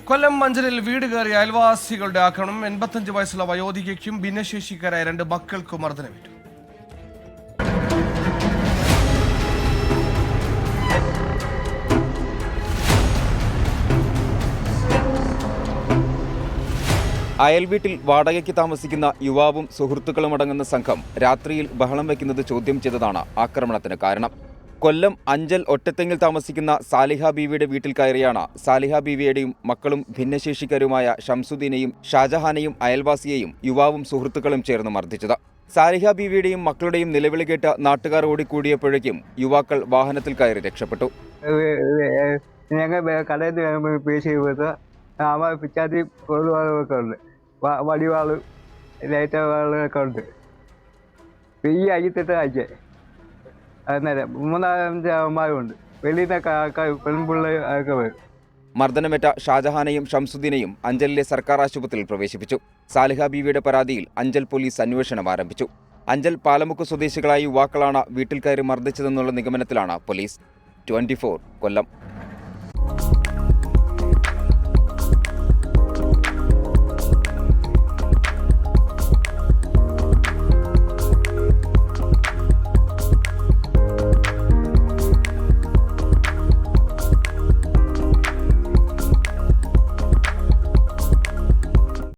കൊല്ലം മഞ്ചലിൽ വീട് കയറിയ അയൽവാസികളുടെ ആക്രമണം. 85 വയസ്സുള്ള വയോധികയ്ക്കും ഭിന്നശേഷിക്കാരായ 2 മക്കൾക്കും മർദ്ദനമേറ്റു. അയൽവീട്ടിൽ വാടകയ്ക്ക് താമസിക്കുന്ന യുവാവും സുഹൃത്തുക്കളും അടങ്ങുന്ന സംഘം രാത്രിയിൽ ബഹളം വയ്ക്കുന്നത് ചോദ്യം ചെയ്തതാണ് ആക്രമണത്തിന് കാരണം. കൊല്ലം അഞ്ചൽ ഒറ്റത്തെങ്ങിൽ താമസിക്കുന്ന സാലിഹ ബീവിയുടെ വീട്ടിൽ കയറിയാണ് സാലിഹ ബീവിയുടെയും മക്കളും ഭിന്നശേഷിക്കാരുമായ ഷംസുദ്ദീനെയും ഷാജഹാനെയും അയൽവാസിയെയും യുവാവും സുഹൃത്തുക്കളും ചേർന്ന് മർദ്ദിച്ചത്. സാലിഹ ബീവിയുടെയും മക്കളുടെയും നിലവിളി കേട്ട് നാട്ടുകാർ ഓടിക്കൂടിയപ്പോഴേക്കും യുവാക്കൾ വാഹനത്തിൽ കയറി രക്ഷപ്പെട്ടു. ഞങ്ങൾ കടയിൽ നിന്ന് പേശി പിച്ചാത്തി കൊള്ളുവാളൊക്കെ ഉണ്ട്, വടിവാള് ലൈറ്റ് വാളുകളൊക്കെ ഉണ്ട്. ഈ അയ്യത്തെട്ട് ആഴ്ച അന്നേരം 3-5 അമ്മമാരുണ്ട്. വെളിയിൽ നിന്നൊക്കെ ആൾക്കാർ പെൺപിള്ള ഒക്കെ വരും. മർദ്ദനമേറ്റ ഷാജഹാനെയും ഷംസുദ്ദീനെയും അഞ്ചലിലെ സർക്കാർ ആശുപത്രിയിൽ പ്രവേശിപ്പിച്ചു. സാലിഹ ബീവിയുടെ പരാതിയിൽ അഞ്ചൽ പോലീസ് അന്വേഷണം ആരംഭിച്ചു. അഞ്ചൽ പാലമുക്ക് സ്വദേശികളായ യുവാക്കളാണ് വീട്ടിൽ കയറി മർദ്ദിച്ചതെന്നുള്ള നിഗമനത്തിലാണ് പോലീസ്. 24 കൊല്ലം.